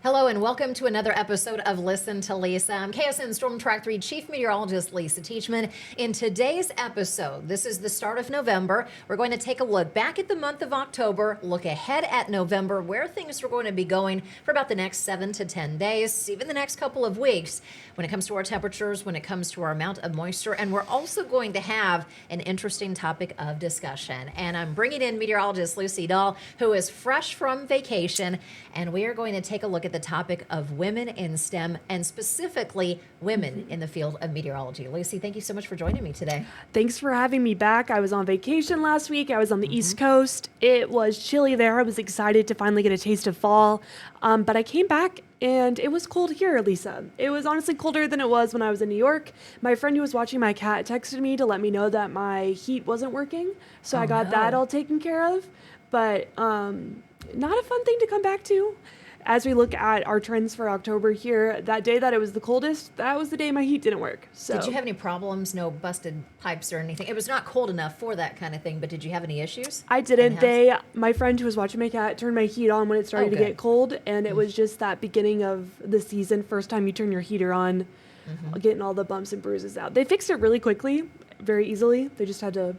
Hello and welcome to another episode of Listen to Lisa. I'm KSN Storm Track 3 Chief Meteorologist Lisa Teachman. In today's episode, this is the start of November. We're going to take a look back at the month of October, look ahead at November, where things are going to be going for about the next 7 to 10 days, even the next couple of weeks when it comes to our temperatures, when it comes to our amount of moisture. And we're also going to have an interesting topic of discussion. And I'm bringing in meteorologist Lucy Doll, who is fresh from vacation, and we are going to take a look at the topic of women in STEM and specifically women in the field of meteorology. Lucy, thank you so much for joining me today. Thanks for having me back. I was on vacation last week. I was on the East Coast. It was chilly there. I was excited to finally get a taste of fall. But I came back and it was cold here, Lisa. It was honestly colder than it was when I was in New York. My friend who was watching my cat texted me to let me know that my heat wasn't working. So I got that all taken care of. But not a fun thing to come back to. As we look at our trends for October here, that day that it was the coldest, that was the day my heat didn't work. So did you have any problems? No busted pipes or anything? It was not cold enough for that kind of thing, but did you have any issues? I didn't. My friend who was watching my cat turned my heat on when it started to get cold, and it was just that beginning of the season, first time you turn your heater on, getting all the bumps and bruises out. They fixed it really quickly, very easily. They just had to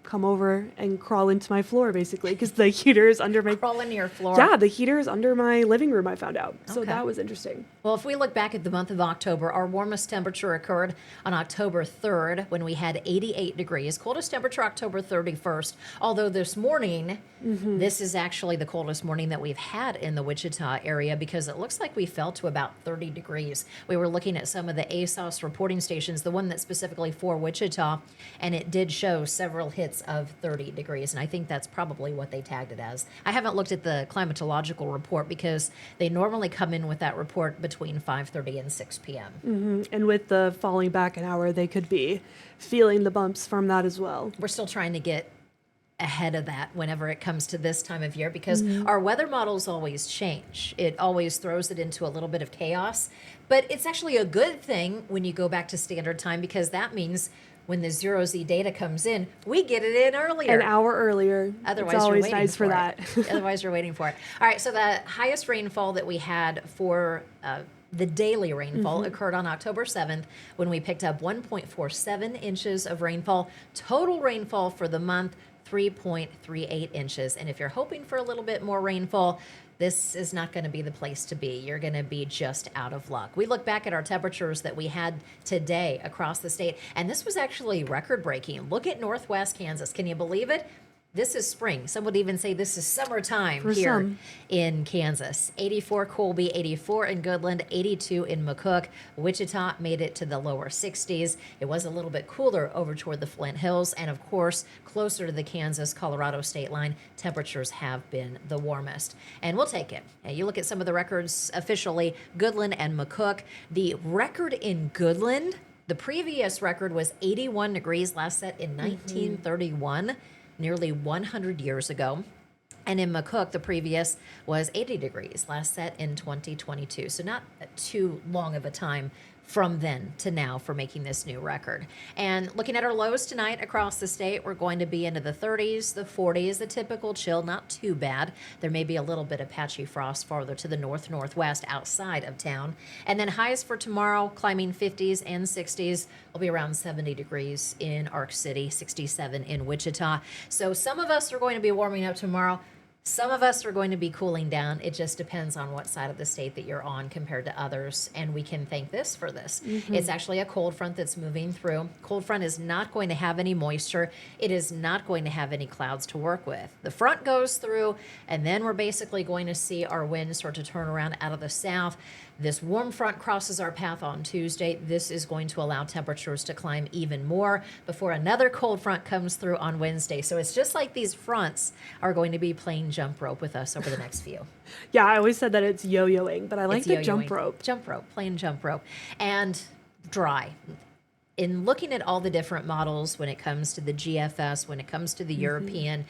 come over and crawl into my floor, basically, because the heater is under my... Crawl into your floor? Yeah, the heater is under my living room, I found out. So that was interesting. Well, if we look back at the month of October, our warmest temperature occurred on October 3rd when we had 88 degrees. Coldest temperature October 31st. Although this morning, this is actually the coldest morning that we've had in the Wichita area because it looks like we fell to about 30 degrees. We were looking at some of the ASOS reporting stations, the one that's specifically for Wichita, and it did show several hits of 30 degrees, and I think that's probably what they tagged it as. I haven't looked at the climatological report because they normally come in with that report between 5:30 and 6 p.m. And with the falling back an hour, they could be feeling the bumps from that as well. We're still trying to get ahead of that whenever it comes to this time of year because our weather models always change. It always throws it into a little bit of chaos, but it's actually a good thing when you go back to standard time because that means when the 0Z data comes in, we get it in earlier. An hour earlier. Otherwise, it's always you're waiting nice for that. Otherwise, you're waiting for it. All right, so the highest rainfall that we had for the daily rainfall occurred on October 7th when we picked up 1.47 inches of rainfall. Total rainfall for the month, 3.38 inches. And if you're hoping for a little bit more rainfall, this is not going to be the place to be. You're going to be just out of luck. We look back at our temperatures that we had today across the state, and this was actually record-breaking. Look at Northwest Kansas. Can you believe it? This is spring. Some would even say this is summertime here in Kansas. 84 Colby, 84 in Goodland, 82 in McCook. Wichita made it to the lower 60s. It was a little bit cooler over toward the Flint Hills. And of course, closer to the Kansas-Colorado state line, temperatures have been the warmest. And we'll take it. And you look at some of the records officially, Goodland and McCook. The record in Goodland, the previous record was 81 degrees, last set in 1931. Nearly 100 years ago. And in McCook, the previous was 80 degrees, last set in 2022. So not too long of a time from then to now for making this new record. And looking at our lows tonight across the state, we're going to be into the 30s, the 40s, the typical chill, not too bad. There may be a little bit of patchy frost farther to the north-northwest outside of town. And then highs for tomorrow, climbing 50s and 60s, will be around 70 degrees in Arc City, 67 in Wichita. So some of us are going to be warming up tomorrow. Some of us are going to be cooling down. It just depends on what side of the state that you're on compared to others, and we can thank this for this. It's actually a cold front that's moving through. Cold front is not going to have any moisture. It is not going to have any clouds to work with. The front goes through, and then we're basically going to see our wind start to turn around out of the south. This warm front crosses our path on Tuesday. This is going to allow temperatures to climb even more before another cold front comes through on Wednesday. So it's just like these fronts are going to be playing jump rope with us over the next few. Yeah, I always said that it's yo-yoing, but I like the jump rope. Jump rope, playing jump rope. And dry. In looking at all the different models when it comes to the GFS, when it comes to the European,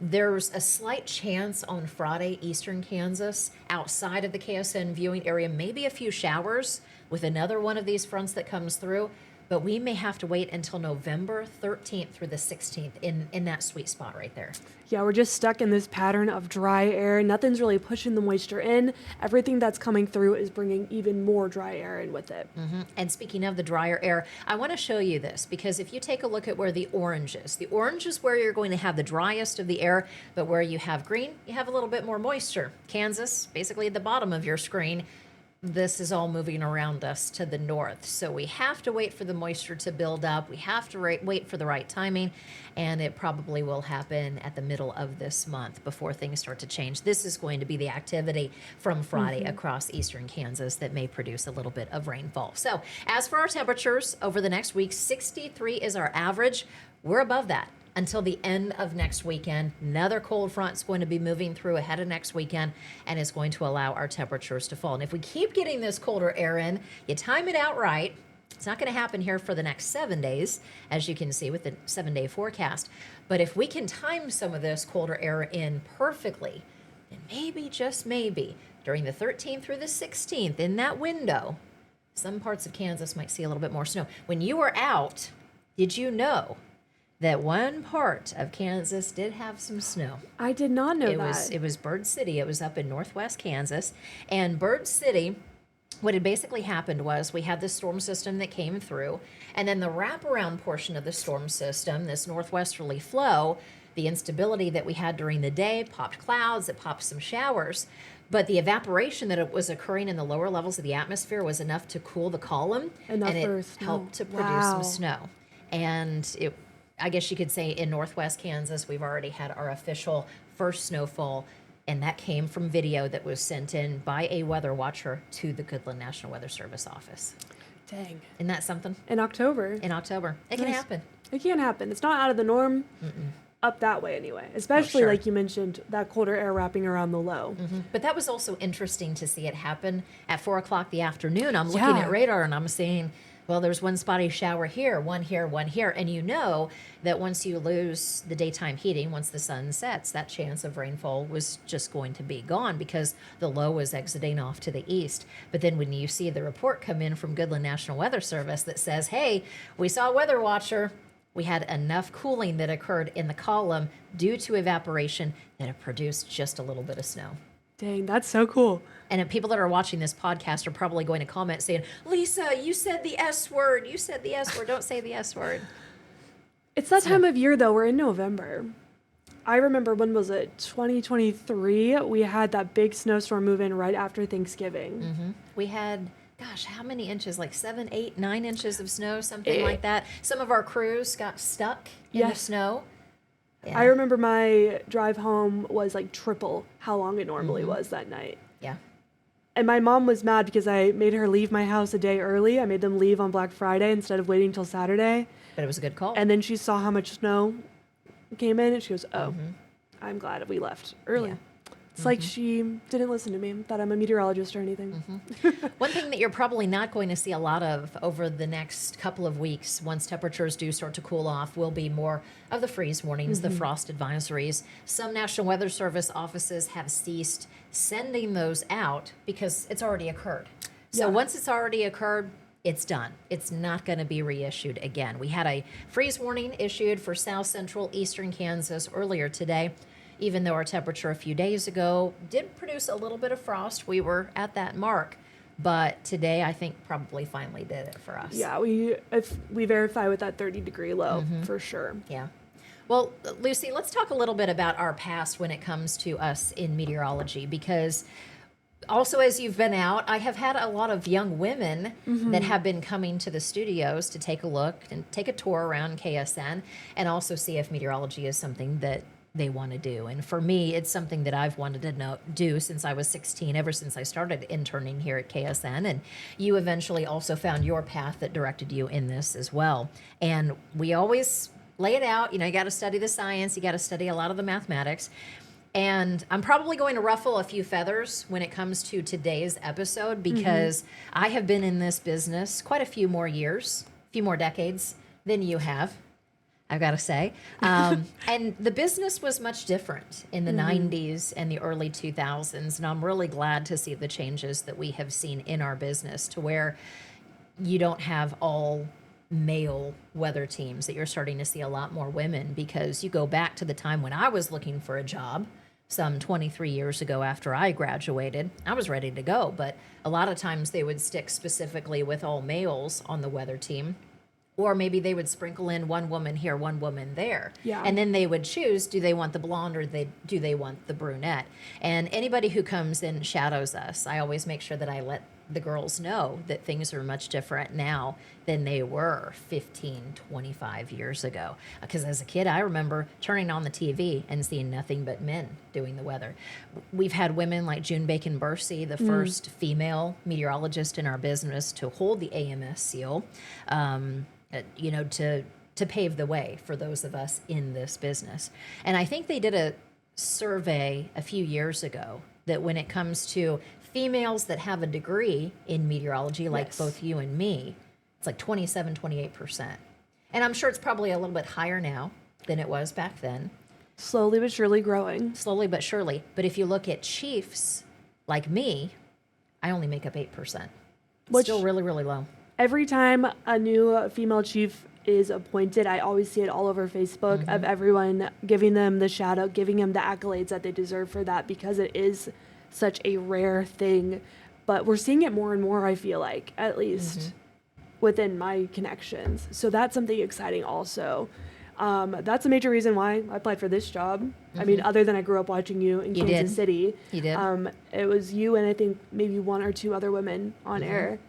there's a slight chance on Friday, eastern Kansas, outside of the KSN viewing area, maybe a few showers with another one of these fronts that comes through. but we may have to wait until November 13th through the 16th in that sweet spot right there. Yeah, we're just stuck in this pattern of dry air. Nothing's really pushing the moisture in. Everything that's coming through is bringing even more dry air in with it. And speaking of the drier air, I want to show you this because if you take a look at where the orange is where you're going to have the driest of the air, but where you have green, you have a little bit more moisture. Kansas, basically at the bottom of your screen, this is all moving around us to the north. So we have to wait for the moisture to build up. We have to wait for the right timing, and it probably will happen at the middle of this month before things start to change. This is going to be the activity from Friday across eastern Kansas that may produce a little bit of rainfall. So as for our temperatures over the next week, 63 is our average. We're above that until the end of next weekend. Another cold front is going to be moving through ahead of next weekend, and it's going to allow our temperatures to fall. And if we keep getting this colder air in, you time it out right, it's not going to happen here for the next 7 days, as you can see with the 7-day forecast. But if we can time some of this colder air in perfectly, then maybe, just maybe, during the 13th through the 16th, in that window, some parts of Kansas might see a little bit more snow. When you were out, did you know that one part of Kansas did have some snow? I did not know that. It was Bird City. It was up in northwest Kansas. And Bird City, what had basically happened was we had this storm system that came through, and then the wraparound portion of the storm system, this northwesterly flow, the instability that we had during the day popped clouds, it popped some showers. But the evaporation that it was occurring in the lower levels of the atmosphere was enough to cool the column, and it helped to produce some snow. And I guess you could say in northwest Kansas, we've already had our official first snowfall, and that came from video that was sent in by a weather watcher to the Goodland National Weather Service office. Dang. Isn't that something? In October. In October. It can happen. It can happen. It's not out of the norm up that way anyway, especially like you mentioned, that colder air wrapping around the low. But that was also interesting to see it happen at 4 o'clock the afternoon. I'm looking at radar and I'm saying, well, there's one spotty shower here, one here, one here. And you know that once you lose the daytime heating, once the sun sets, that chance of rainfall was just going to be gone because the low was exiting off to the east. But then when you see the report come in from Goodland National Weather Service that says, hey, we saw a weather watcher, we had enough cooling that occurred in the column due to evaporation that it produced just a little bit of snow. Dang, that's so cool. And people that are watching this podcast are probably going to comment saying, Lisa, you said the S word. You said the S word. Don't say the S word. It's that time of year, though. We're in November. I remember, when was it? 2023. We had that big snowstorm move in right after Thanksgiving. We had, gosh, how many inches? Like 7, 8, 9 inches of snow, something like that. Some of our crews got stuck in the snow. I remember my drive home was like triple how long it normally was that night. Yeah. And my mom was mad because I made her leave my house a day early. I made them leave on Black Friday instead of waiting till Saturday. But it was a good call. And then she saw how much snow came in and she goes, oh, I'm glad we left early. Yeah. It's like she didn't listen to me, that I'm a meteorologist or anything. One thing that you're probably not going to see a lot of over the next couple of weeks, once temperatures do start to cool off, will be more of the freeze warnings, the frost advisories. Some National Weather Service offices have ceased sending those out because it's already occurred. So once it's already occurred, it's done. It's not going to be reissued again. We had a freeze warning issued for south central eastern Kansas earlier today. Even though our temperature a few days ago did produce a little bit of frost, we were at that mark. But today, I think probably finally did it for us. Yeah, we verify with that 30-degree low for sure. Yeah. Well, Lucy, let's talk a little bit about our past when it comes to us in meteorology, because also, as you've been out, I have had a lot of young women that have been coming to the studios to take a look and take a tour around KSN and also see if meteorology is something that they want to do. And for me, it's something that I've wanted to do since I was 16, ever since I started interning here at KSN. And you eventually also found your path that directed you in this as well. And we always lay it out. You know, you got to study the science. You got to study a lot of the mathematics. And I'm probably going to ruffle a few feathers when it comes to today's episode because I have been in this business quite a few more years, a few more decades than you have, I've got to say. And the business was much different in the 90s and the early 2000s. And I'm really glad to see the changes that we have seen in our business to where you don't have all male weather teams, that you're starting to see a lot more women, because you go back to the time when I was looking for a job some 23 years ago after I graduated. I was ready to go, but a lot of times they would stick specifically with all males on the weather team. Or maybe they would sprinkle in one woman here, one woman there. Yeah. And then they would choose, do they want the blonde or do they want the brunette? And anybody who comes and shadows us, I always make sure that I let the girls know that things are much different now than they were 15, 25 years ago. Because as a kid, I remember turning on the TV and seeing nothing but men doing the weather. We've had women like June Bacon Bursey, the first female meteorologist in our business to hold the AMS seal. To pave the way for those of us in this business. And I think they did a survey a few years ago that when it comes to females that have a degree in meteorology, like Yes. both you and me, it's like 27, 28%. And I'm sure it's probably a little bit higher now than it was back then, Slowly but surely growing. slowly but surely. But if you look at chiefs like me, I only make up 8%. Which- Still really, really low. Every time a new female chief is appointed, I always see it all over Facebook of everyone giving them the shout out, giving them the accolades that they deserve for that, because it is such a rare thing. But we're seeing it more and more, I feel like, at least within my connections. So that's something exciting also. That's a major reason why I applied for this job. I mean, other than I grew up watching you in You Kansas did. City. You did. It was you and I think maybe one or two other women on air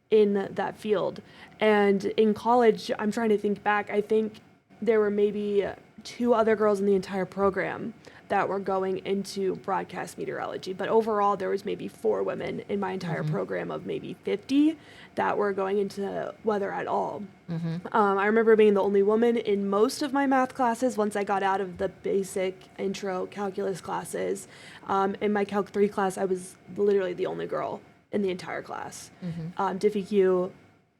in that field. And in college, I'm trying to think back, I think there were maybe 2 other girls in the entire program that were going into broadcast meteorology. But overall, there was maybe 4 women in my entire program of maybe 50 that were going into weather at all. I remember being the only woman in most of my math classes once I got out of the basic intro calculus classes. In my Calc 3 class, I was literally the only girl in the entire class. Diffie Q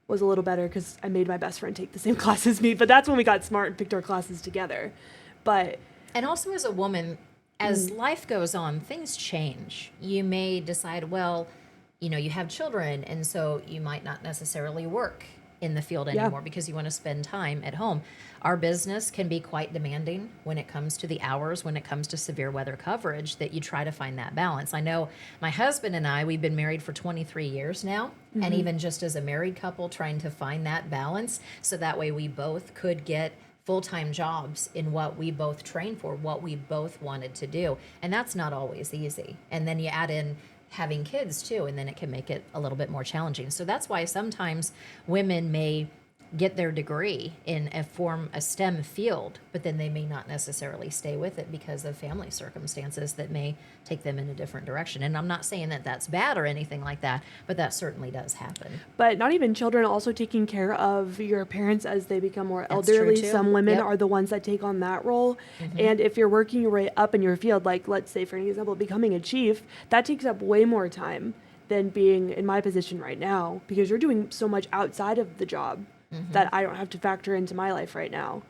was a little better because I made my best friend take the same class as me, but that's when we got smart and picked our classes together. But And also as a woman, as life goes on, things change. You may decide, well, you have children, and so you might not necessarily work in the field anymore because you want to spend time at home. Our business can be quite demanding when it comes to the hours, when it comes to severe weather coverage, that you try to find that balance. I know my husband and I, we've been married for 23 years now, and even just as a married couple, trying to find that balance so that way we both could get full-time jobs in what we both trained for, what we both wanted to do. And that's not always easy. And then you add in having kids too, and then it can make it a little bit more challenging. So that's why sometimes women may get their degree in a STEM field, but then they may not necessarily stay with it because of family circumstances that may take them in a different direction. And I'm not saying that that's bad or anything like that, but that certainly does happen. But not even children, also taking care of your parents as they become more That's true, elderly. too. Some women Yep. are the ones that take on that role. And if you're working your way up in your field, like let's say for an example, becoming a chief, that takes up way more time than being in my position right now, because you're doing so much outside of the job that I don't have to factor into my life right now.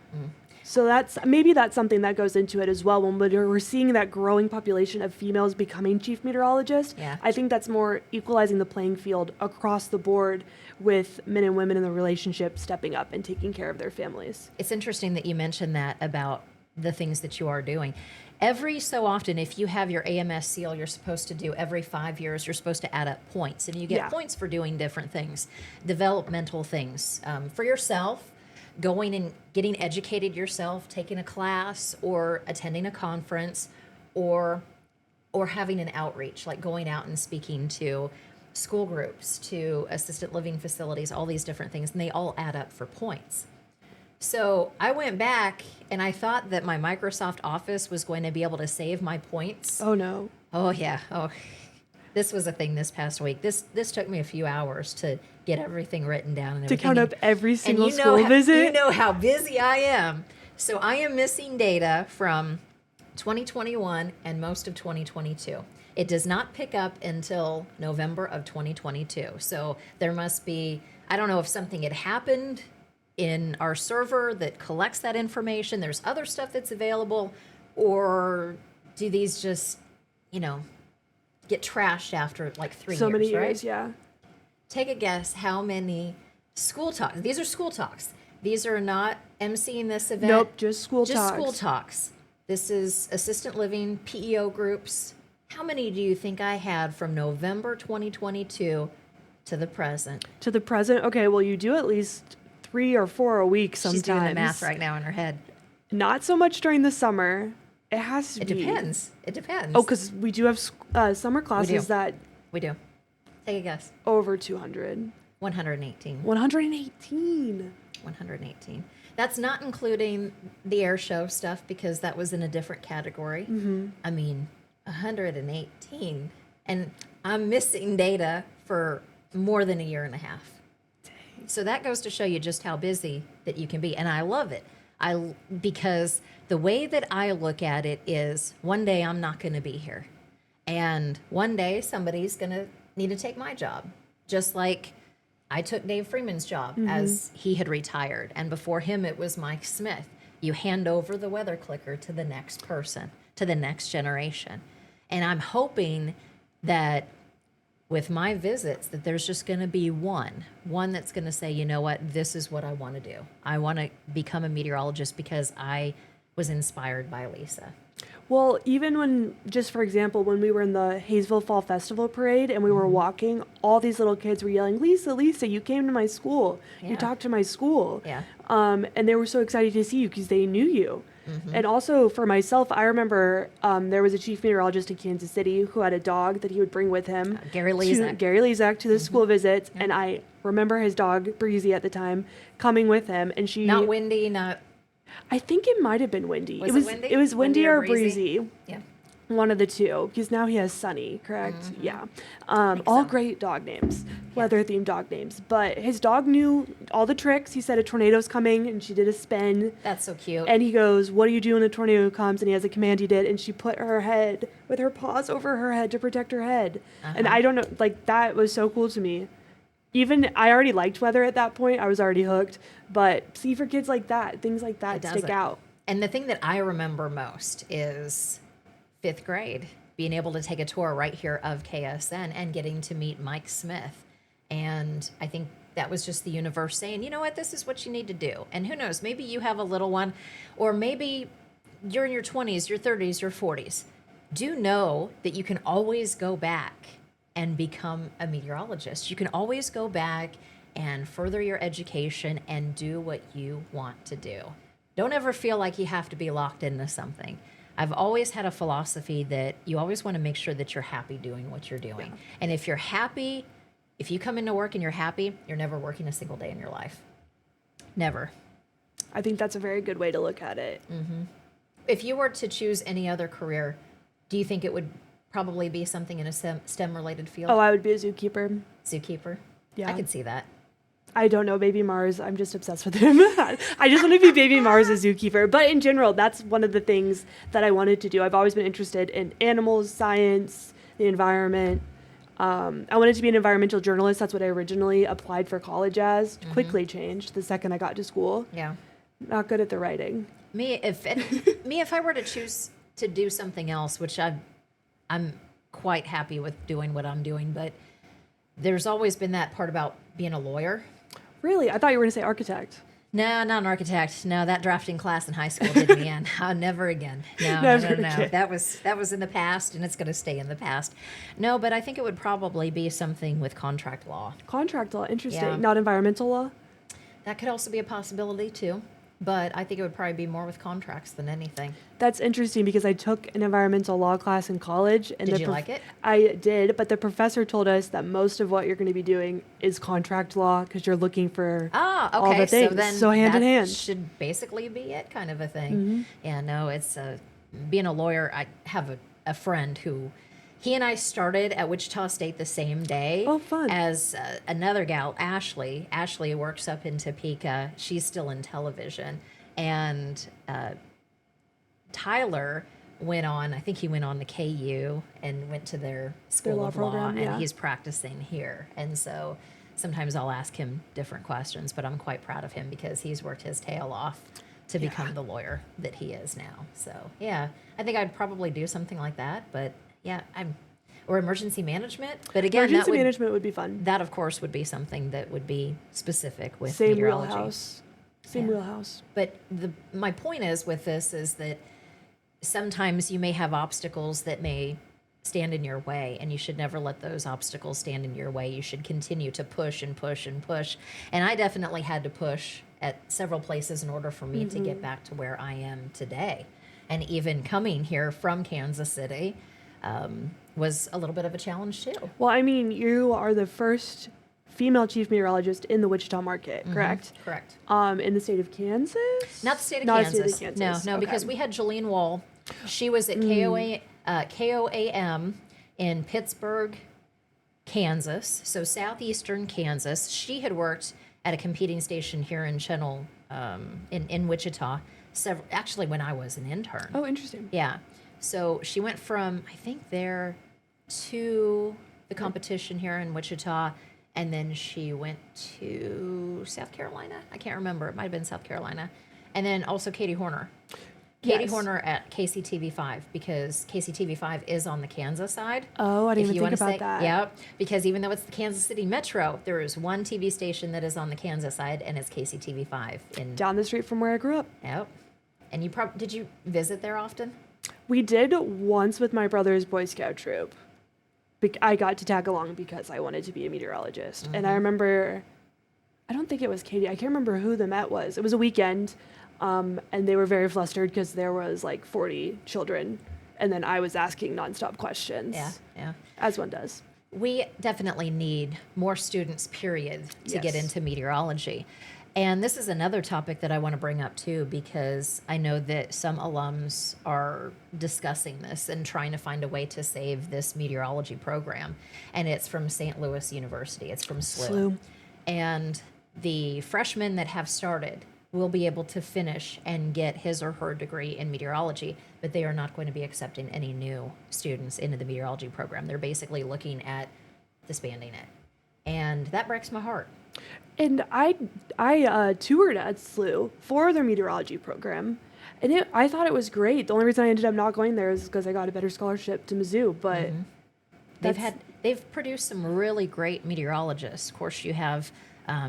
So that's something that goes into it as well. When we're seeing that growing population of females becoming chief meteorologists, Yeah. I think that's more equalizing the playing field across the board with men and women in the relationship stepping up and taking care of their families. It's interesting that you mentioned that about the things that you are doing. Every so often, if you have your AMS seal, you're supposed to do every 5 years, you're supposed to add up points. And you get Yeah. points for doing different things, developmental things for yourself, going and getting educated yourself, taking a class or attending a conference, or having an outreach, like going out and speaking to school groups, to assisted living facilities, all these different things, and they all add up for points. So I went back and I thought that my Microsoft Office was going to be able to save my points. Oh no. Oh yeah. Oh, this was a thing this past week. This took me a few hours to get everything written down and To everything. count up every And single you know school how, visit. You know how busy I am. So I am missing data from 2021 and most of 2022. It does not pick up until November of 2022. So there must be, I don't know if something had happened in our server that collects that information. There's other stuff that's available, or do these just, get trashed after like 3 years, so many right? years, yeah. Take a guess how many School talks. These are school talks. These are not emceeing this event. Nope, just school Just talks. school talks. This is assistant living, PEO groups. How many do you think I had from November 2022 to the present? To the present? Okay, well, you do at least 3 or 4 a week sometimes. She's doing the math right now in her head. Not so much during the summer. It has to It be. depends. It depends. Oh, because we do have summer classes that We do. Take a guess. over 200. 118. 118. 118. That's not including the air show stuff because that was in a different category. Mm-hmm. I mean, 118. And I'm missing data for more than a year and a half. So that goes to show you just how busy that you can be. And I love it. Because the way that I look at it is one day I'm not going to be here. And one day somebody's going to need to take my job. Just like I took Dave Freeman's job as he had retired. And before him, it was Mike Smith. You hand over the weather clicker to the next person, to the next generation. And I'm hoping that with my visits that there's just going to be one that's going to say, you know what, this is what I want to do. I want to become a meteorologist because I was inspired by Lisa. Well, even when, just for example, when we were in the Hayesville Fall Festival Parade and we were walking, all these little kids were yelling, Lisa, Lisa, you came to my school. Yeah. You talked to my school. Yeah. And they were so excited to see you because they knew you. And also for myself, I remember there was a chief meteorologist in Kansas City who had a dog that he would bring with him. Gary Lezak. Gary Lezak to the school visits. And I remember his dog, Breezy at the time, coming with him. And she... Not Windy, not... I think it might have been Windy. Was it Windy? It was Windy or Breezy? Breezy. Yeah. One of the two, because now he has Sunny, correct? Yeah. All so. great dog names, weather-themed dog names. But his dog knew all the tricks. He said a tornado's coming, and she did a spin. That's so cute. And he goes, what do you do when a tornado comes? And he has a command he did, and she put her head with her paws over her head to protect her head. And I don't know, like, that was so cool to me. Even, I already liked weather at that point. I was already hooked. But see, for kids like that, things like that stick out. And the thing that I remember most is 5th grade, being able to take a tour right here of KSN and getting to meet Mike Smith. And I think that was just the universe saying, you know what, this is what you need to do. And who knows, maybe you have a little one, or maybe you're in your 20s, your 30s, your 40s. Do know that you can always go back and become a meteorologist. You can always go back and further your education and do what you want to do. Don't ever feel like you have to be locked into something. I've always had a philosophy that you always want to make sure that you're happy doing what you're doing. Yeah. And if you're happy, if you come into work and you're happy, you're never working a single day in your life. Never. I think that's a very good way to look at it. Mm-hmm. If you were to choose any other career, do you think it would probably be something in a STEM-related field? Oh, I would be a zookeeper. Zookeeper? Yeah. I could see that. I don't know, Baby Mars. I'm just obsessed with him. I just want to be Baby Mars, a zookeeper. But in general, that's one of the things that I wanted to do. I've always been interested in animals, science, the environment. I wanted to be an environmental journalist. That's what I originally applied for college as. Quickly changed the second I got to school. Yeah. Not good at the writing. Me, if I were to choose to do something else, which I'm quite happy with doing what I'm doing, but there's always been that part about being a lawyer. Really? I thought you were going to say architect. No, not an architect. No, that drafting class in high school did me in. Never again. No. Again. That was in the past, and it's going to stay in the past. No, but I think it would probably be something with contract law. Contract law, interesting. Yeah. Not environmental law? That could also be a possibility, too. But I think it would probably be more with contracts than anything. That's interesting because I took an environmental law class in college. And did you like it? I did, but the professor told us that most of what you're going to be doing is contract law because you're looking for all the things. So hand in hand. Should basically be it, kind of a thing. Yeah, no, it's being a lawyer. I have a friend who... He and I started at Wichita State the same day. Oh, fun. As another gal, Ashley. Ashley works up in Topeka. She's still in television. And Tyler went on, I think he went on the KU and went to their School of Law. Program, and he's practicing here. And so sometimes I'll ask him different questions, but I'm quite proud of him because he's worked his tail off to become the lawyer that he is now. So, yeah, I think I'd probably do something like that, but... Yeah, or emergency management. But again, Emergency management would be fun. that of course would be something that would be specific with Same meteorology. wheelhouse. Same Yeah. wheelhouse. But my point is with this is that sometimes you may have obstacles that may stand in your way, and you should never let those obstacles stand in your way. You should continue to push and push and push. And I definitely had to push at several places in order for me to get back to where I am today. And even coming here from Kansas City was a little bit of a challenge too. Well, I mean, you are the first female chief meteorologist in the Wichita market, correct? Correct. In the state of Kansas? Not the state of Not the Kansas. state of No, Kansas. no, Okay. because we had Jolene Wall. She was at KOAM in Pittsburgh, Kansas, so southeastern Kansas. She had worked at a competing station here in Channel, in Wichita, actually when I was an intern. Oh, interesting. Yeah. So she went from, I think, there to the competition here in Wichita, and then she went to South Carolina. I can't remember. It might have been South Carolina. And then also Katie Horner. Katie Yes. Horner at KCTV5, because KCTV5 is on the Kansas side. Oh, I didn't If even you think wanna about that. Yep. Because even though it's the Kansas City Metro, there is one TV station that is on the Kansas side, and it's KCTV5. Down the street from where I grew up. Yep. And you did you visit there often? We did once with my brother's Boy Scout troop. I got to tag along because I wanted to be a meteorologist. And I remember, I don't think it was Katie. I can't remember who the Met was. It was a weekend, and they were very flustered because there was like 40 children. And then I was asking nonstop questions. Yeah, yeah. As one does. We definitely need more students, period, to get Yes. into meteorology. And this is another topic that I want to bring up too, because I know that some alums are discussing this and trying to find a way to save this meteorology program. And it's from St. Louis University. It's from SLU. And the freshmen that have started will be able to finish and get his or her degree in meteorology, but they are not going to be accepting any new students into the meteorology program. They're basically looking at disbanding it. And that breaks my heart. And I toured at SLU for their meteorology program, and I thought it was great. The only reason I ended up not going there is because I got a better scholarship to Mizzou. But They've produced some really great meteorologists. Of course, you have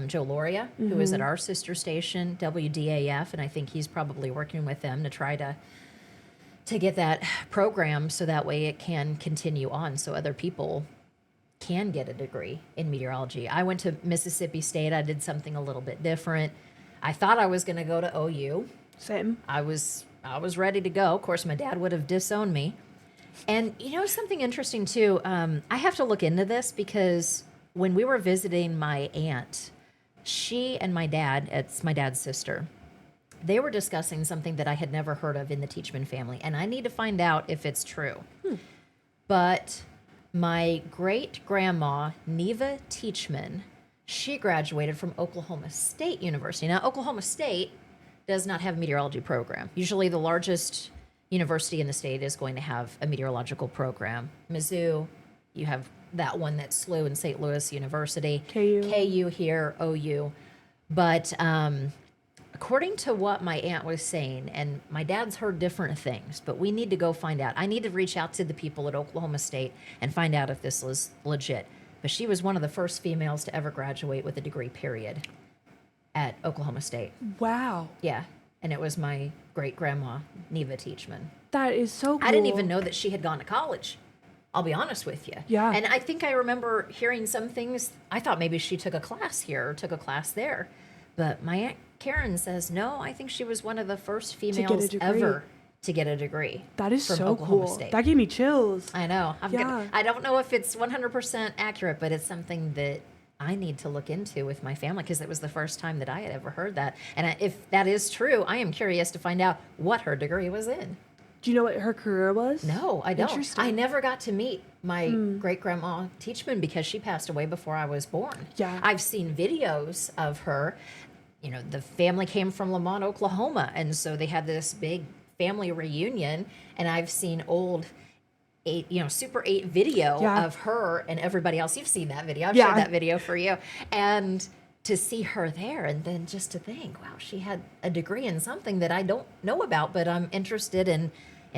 Joe Loria, who is at our sister station, WDAF, and I think he's probably working with them to try to get that program so that way it can continue on, so other people can get a degree in meteorology. I went to Mississippi State. I did something a little bit different. I thought I was going to go to OU. same. I was ready to go. Of course, my dad would have disowned me. And you know something interesting too. I have to look into this because when we were visiting my aunt, she and my dad, it's my dad's sister, they were discussing something that I had never heard of in the Teachman family, and I need to find out if it's true. But my great-grandma, Neva Teachman, she graduated from Oklahoma State University. Now, Oklahoma State does not have a meteorology program. Usually the largest university in the state is going to have a meteorological program. Mizzou, you have that one that's SLU and St. Louis University. KU here, OU. But according to what my aunt was saying, and my dad's heard different things, but we need to go find out. I need to reach out to the people at Oklahoma State and find out if this was legit. But she was one of the first females to ever graduate with a degree, period, at Oklahoma State. Wow. Yeah. And it was my great-grandma, Neva Teachman. That is so cool. I didn't even know that she had gone to college. I'll be honest with you. Yeah. And I think I remember hearing some things. I thought maybe she took a class here or took a class there. But my Aunt Karen says, no, I think she was one of the first females ever to get a degree. That is from so Oklahoma cool. State. That gave me chills. I know. Yeah. I don't know if it's 100% accurate, but it's something that I need to look into with my family because it was the first time that I had ever heard that. And if that is true, I am curious to find out what her degree was in. Do you know what her career was? No, I don't. Interesting. I never got to meet my great-grandma Teachman because she passed away before I was born. Yeah. I've seen videos of her. You know, the family came from Lamont, Oklahoma, and so they had this big family reunion, and I've seen old Super 8 video of her and everybody else. You've seen that video. I've shared that video for you. And to see her there, and then just to think, wow, she had a degree in something that I don't know about, but I'm interested in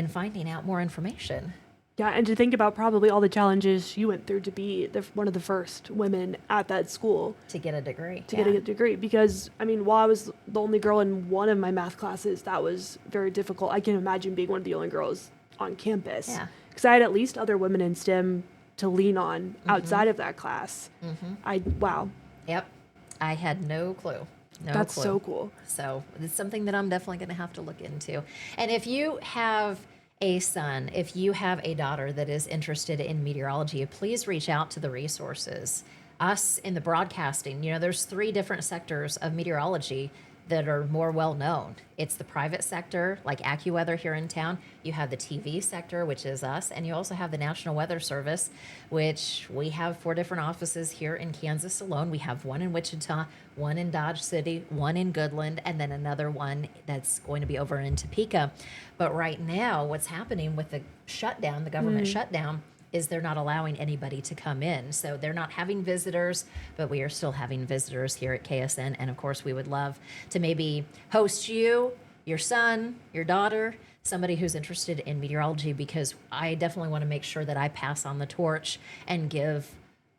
finding out more information. Yeah, and to think about probably all the challenges she went through to be one of the first women at that school To get a degree. to get a degree. Because, I mean, while I was the only girl in one of my math classes, that was very difficult. I can imagine being one of the only girls on campus. Yeah. Because I had at least other women in STEM to lean on outside of that class. Wow. Yep. I had no clue. No That's clue. so cool. So it's something that I'm definitely going to have to look into. And if you have a son, if you have a daughter that is interested in meteorology, please reach out to the resources. Us in the broadcasting, there's 3 different sectors of meteorology that are more well known. It's the private sector, like AccuWeather here in town. You have the TV sector, which is us, and you also have the National Weather Service, which we have 4 different offices here in Kansas alone. We have one in Wichita, one in Dodge City, one in Goodland, and then another one that's going to be over in Topeka. But right now, what's happening with the shutdown, the government shutdown, is they're not allowing anybody to come in. So they're not having visitors, but we are still having visitors here at KSN. And of course, we would love to maybe host you, your son, your daughter, somebody who's interested in meteorology, because I definitely want to make sure that I pass on the torch and give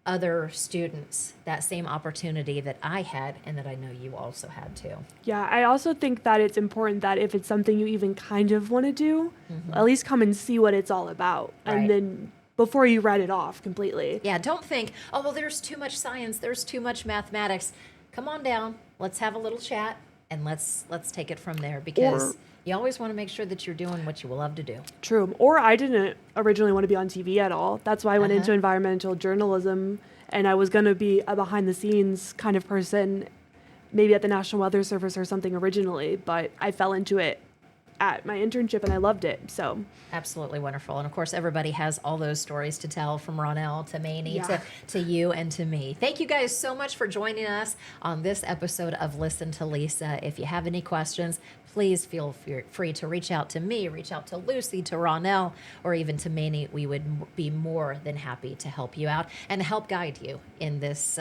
other students that same opportunity that I had and that I know you also had too. Yeah, I also think that it's important that if it's something you even kind of want to do, at least come and see what it's all about. Right. And then before you write it off completely. Yeah, don't think, oh, well, there's too much science, there's too much mathematics. Come on down, let's have a little chat, and let's take it from there, because you always want to make sure that you're doing what you love to do. True. Or I didn't originally want to be on TV at all. That's why I went into environmental journalism, and I was going to be a behind-the-scenes kind of person, maybe at the National Weather Service or something originally, but I fell into it at my internship and I loved it. So absolutely wonderful. And of course, everybody has all those stories to tell, from Ronell to Maney to you and to me. Thank you guys so much for joining us on this episode of Listen to Lisa. If you have any questions, please feel free to reach out to me, reach out to Lucy, to Ronell, or even to Maney. We would be more than happy to help you out and help guide you in this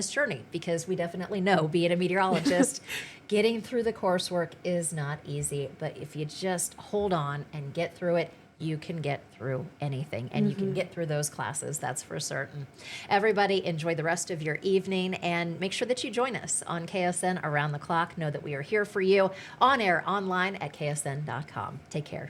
journey, because we definitely know, being a meteorologist, getting through the coursework is not easy. But if you just hold on and get through it, you can get through anything, and you can get through those classes, that's for certain. Everybody, enjoy the rest of your evening, and make sure that you join us on KSN around the clock. Know that we are here for you, on air, online at ksn.com. Take care.